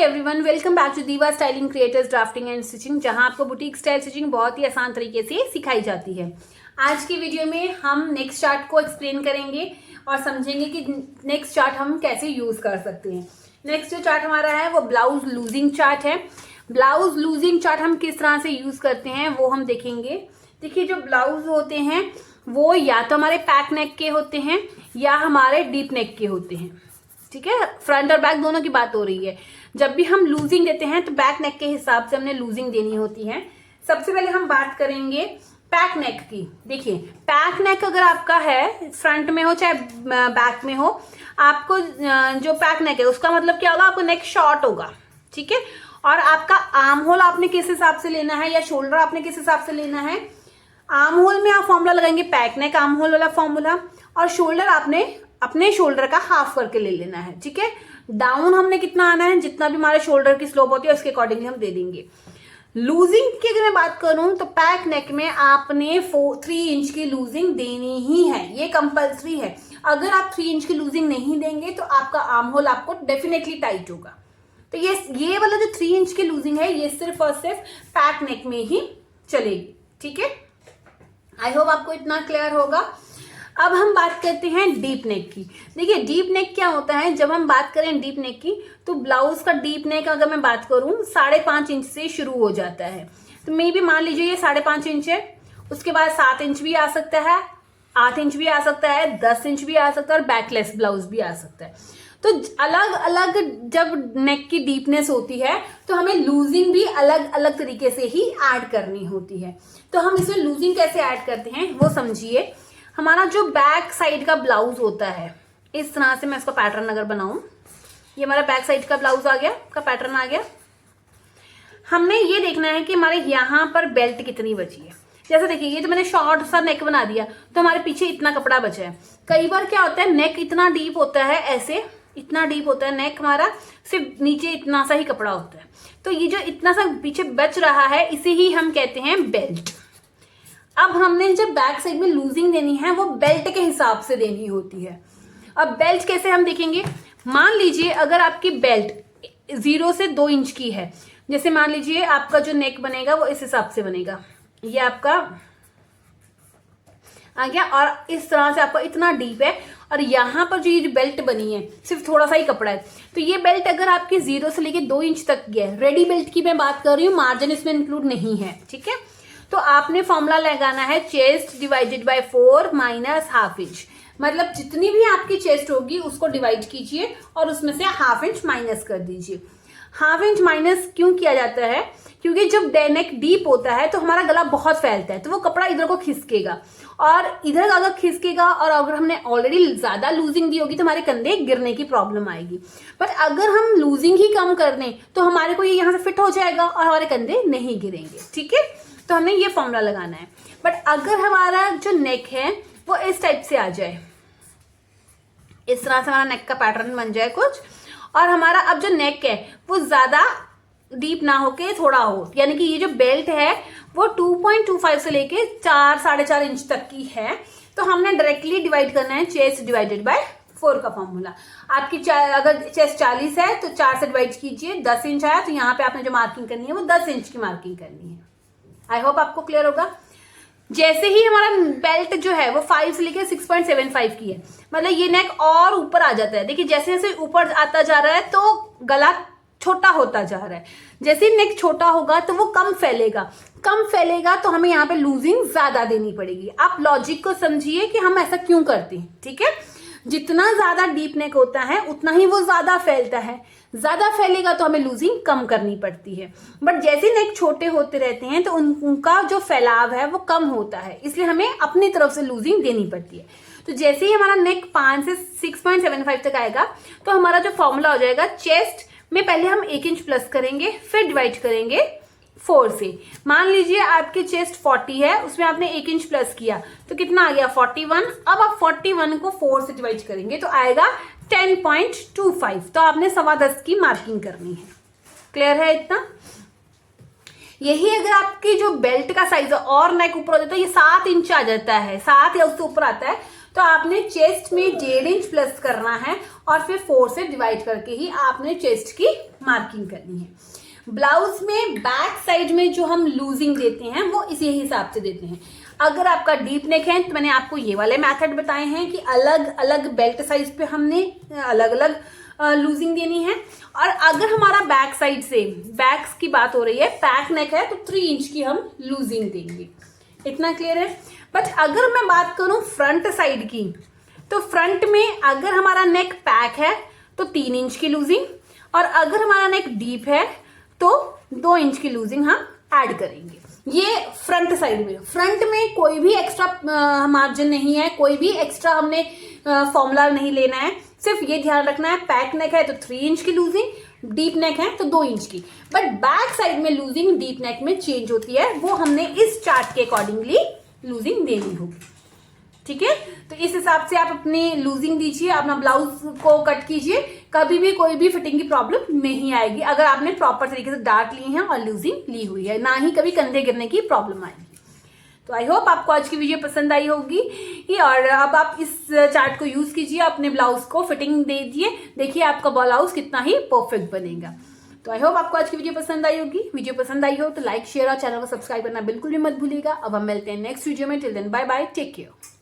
Everyone, welcome back to दीवा styling creators drafting and stitching, जहां आपको बुटीक स्टाइल स्टिचिंग बहुत ही आसान तरीके से सिखाई जाती है। आज की वीडियो में हम नेक्स्ट चार्ट को एक्सप्लेन करेंगे और समझेंगे कि नेक्स्ट चार्ट हम कैसे यूज कर सकते हैं। नेक्स्ट जो चार्ट हमारा है वो ब्लाउज लूजिंग चार्ट है। ब्लाउज लूजिंग चार्ट हम किस तरह से यूज करते हैं वो हम देखेंगे। देखिए, जो ब्लाउज होते हैं वो या तो हमारे पैक नेक के होते हैं या हमारे डीप नेक के होते हैं। ठीक है, फ्रंट और बैक दोनों की बात हो रही है। जब भी हम लूजिंग देते हैं तो बैक नेक के हिसाब से हमने लूजिंग देनी होती है। सबसे पहले हम बात करेंगे पैक नेक की। देखिए, पैक नेक अगर आपका है, फ्रंट में हो चाहे बैक में हो, आपको जो पैक नेक है उसका मतलब क्या होगा, आपको नेक शॉर्ट होगा। ठीक है, और आपका आर्म होल आपने किस हिसाब से लेना है या शोल्डर आपने किस हिसाब से लेना है। आर्म होल में आप फॉर्मूला लगाएंगे पैक नेक आर्म होल वाला फॉर्मूला, और शोल्डर आपने अपने शोल्डर का हाफ करके ले लेना है। ठीक है, डाउन हमने कितना आना है, जितना भी हमारे शोल्डर की स्लोप होती है उसके अकॉर्डिंगली हम दे देंगे। लूजिंग की अगर मैं बात करूं तो पैक नेक में आपने 3 इंच की लूजिंग देनी ही है, ये कंपल्सरी है। अगर आप 3 इंच की लूजिंग नहीं देंगे तो आपका आर्म होल आपको डेफिनेटली टाइट होगा। तो ये वाला जो 3 इंच की लूजिंग है ये सिर्फ और सिर्फ पैक नेक में ही चलेगी। ठीक है, आई होप आपको इतना क्लियर होगा। अब हम बात करते हैं डीप नेक की। देखिए, डीप नेक क्या होता है, जब हम बात करें डीप नेक की तो ब्लाउज का डीप नेक अगर मैं बात करूं 5.5 इंच से शुरू हो जाता है। तो मे भी मान लीजिए ये 5.5 इंच है, उसके बाद 7 इंच भी आ सकता है, 8 इंच भी आ सकता है, 10 इंच भी आ सकता है और बैकलेस ब्लाउज भी आ सकता है। तो अलग अलग जब नेक की डीपनेस होती है तो हमें लूजिंग भी अलग अलग तरीके से ही ऐड करनी होती है। तो हम इसमें लूजिंग कैसे ऐड करते हैं वो समझिए। हमारा जो बैक साइड का ब्लाउज होता है, इस तरह से मैं इसका पैटर्न अगर बनाऊं, ये हमारा बैक साइड का ब्लाउज आ गया, का पैटर्न आ गया। हमने ये देखना है कि हमारे यहाँ पर बेल्ट कितनी बची है। जैसे देखिए, ये जो मैंने शॉर्ट सा नेक बना दिया तो हमारे पीछे इतना कपड़ा बचा है। कई बार क्या होता है, नेक इतना डीप होता है, ऐसे इतना डीप होता है नेक हमारा, सिर्फ नीचे इतना सा ही कपड़ा होता है। तो ये जो इतना सा पीछे बच रहा है इसे ही हम कहते हैं बेल्ट। अब हमने जब बैक साइड में लूजिंग देनी है वो बेल्ट के हिसाब से देनी होती है। अब बेल्ट कैसे हम देखेंगे, मान लीजिए अगर आपकी बेल्ट 0 से 2 इंच की है, जैसे मान लीजिए आपका जो नेक बनेगा वो इस हिसाब से बनेगा, ये आपका आ गया, और इस तरह से आपका इतना डीप है, और यहाँ पर जो ये जो बेल्ट बनी है सिर्फ थोड़ा सा ही कपड़ा है। तो ये बेल्ट अगर आपकी 0 से लेके 2 इंच तक की है, रेडी बेल्ट की मैं बात कर रही हूँ, मार्जिन इसमें इंक्लूड नहीं है। ठीक है, तो आपने फॉर्मूला लगाना है chest divided by 4 minus half inch. मतलब जितनी भी आपकी चेस्ट होगी उसको डिवाइड कीजिए और उसमें से हाफ इंच माइनस कर दीजिए। हाफ इंच माइनस क्यों किया जाता है, क्योंकि जब नेक डीप होता है तो हमारा गला बहुत फैलता है, तो वो कपड़ा इधर को खिसकेगा, और इधर अगर खिसकेगा और अगर हमने ऑलरेडी ज्यादा लूजिंग दी होगी तो हमारे कंधे गिरने की प्रॉब्लम आएगी। बट अगर हम लूजिंग ही कम कर दें तो हमारे को ये यहाँ से फिट हो जाएगा और हमारे कंधे नहीं गिरेंगे। ठीक है, तो हमें ये फॉर्मूला लगाना है। बट अगर हमारा जो नेक है वो इस टाइप से आ जाए, इस तरह से हमारा नेक का पैटर्न बन जाए कुछ, और हमारा अब जो नेक है वो ज्यादा डीप ना होके थोड़ा हो, यानी कि ये जो बेल्ट है वो 2.25 से लेके 4-4.5 इंच तक की है, तो हमने डायरेक्टली डिवाइड करना है चेस्ट डिवाइडेड बाय 4 का फॉर्मूला। आपकी अगर चेस्ट 40 है तो 4 से डिवाइड कीजिए, 10 इंच आया, तो यहाँ पे आपने जो मार्किंग करनी है वो 10 इंच की मार्किंग करनी है। आई होप आपको क्लियर होगा। जैसे ही हमारा बेल्ट जो है वो 5 से लेके 6.75 की है, मतलब ये नेक और ऊपर आ जाता है। देखिए, जैसे जैसे ऊपर आता जा रहा है तो गला छोटा होता जा रहा है। जैसे ही नेक छोटा होगा तो वो कम फैलेगा, तो हमें यहाँ पे लूजिंग ज्यादा देनी पड़ेगी। आप लॉजिक को समझिए कि हम ऐसा क्यों करते हैं। ठीक है, जितना ज्यादा डीप नेक होता है उतना ही वो ज्यादा फैलता है, ज्यादा फैलेगा तो हमें लूजिंग कम करनी पड़ती है। बट जैसे नेक छोटे होते रहते हैं तो उनका जो फैलाव है वो कम होता है, इसलिए हमें अपनी तरफ से लूजिंग देनी पड़ती है। तो जैसे ही हमारा नेक 5 से 6.75 तक आएगा तो हमारा जो फॉर्मूला हो जाएगा, चेस्ट में पहले हम 1 इंच प्लस करेंगे, फिर डिवाइड करेंगे 4 से। मान लीजिए आपकी चेस्ट 40 है, उसमें आपने 1 इंच प्लस किया तो कितना आ गया 41। अब आप 41 को 4 से डिवाइड करेंगे तो आएगा 10.25, तो आपने 10.25 की मार्किंग करनी है। क्लियर है इतना। यही अगर आपकी जो बेल्ट का साइज है और नेक ऊपर हो जाता है, ये 7 इंच आ जाता है, 7 या उससे ऊपर आता है, तो आपने चेस्ट में 1.5 इंच प्लस करना है और फिर 4 से डिवाइड करके ही आपने चेस्ट की मार्किंग करनी है। ब्लाउज में बैक साइड में जो हम लूजिंग देते हैं वो इसी हिसाब से देते हैं। अगर आपका डीप नेक है तो मैंने आपको ये वाले मेथड बताए हैं कि अलग अलग बेल्ट साइज पे हमने अलग अलग लूजिंग देनी है। और अगर हमारा बैक साइड से बैक्स की बात हो रही है, बैक नेक है तो 3 इंच की हम लूजिंग देंगे। इतना क्लियर है। बट अगर मैं बात करूं फ्रंट साइड की, तो फ्रंट में अगर हमारा नेक पैक है तो 3 इंच की लूजिंग, और अगर हमारा नेक डीप है तो 2 इंच की लूजिंग हम ऐड करेंगे। ये फ्रंट साइड में। फ्रंट में कोई भी एक्स्ट्रा मार्जिन नहीं है, कोई भी एक्स्ट्रा हमने फॉर्मूला नहीं लेना है। सिर्फ ये ध्यान रखना है, पैक नेक है तो 3 इंच की लूजिंग, डीप नेक है तो 2 इंच की। बट बैक साइड में लूजिंग डीप नेक में चेंज होती है, वो हमने इस चार्ट के अकॉर्डिंगली लूजिंग देनी होगी। ठीक है, तो इस हिसाब से आप अपनी लूजिंग दीजिए, अपना ब्लाउज को कट कीजिए, कभी भी कोई भी फिटिंग की प्रॉब्लम नहीं आएगी अगर आपने प्रॉपर तरीके से डार्ट ली है और लूजिंग ली हुई है, ना ही कभी कंधे गिरने की प्रॉब्लम आएगी। तो आई होप आपको आज की वीडियो पसंद आई होगी और अब आप इस चार्ट को यूज कीजिए, अपने ब्लाउज को फिटिंग दे दिए, देखिए आपका ब्लाउज कितना ही परफेक्ट बनेगा। तो आई होप आपको आज की वीडियो पसंद आई होगी। वीडियो पसंद आई हो तो लाइक शेयर और चैनल को सब्सक्राइब करना बिल्कुल भी मत भूलिएगा। अब हम मिलते हैं नेक्स्ट वीडियो में। Till then bye bye, take care.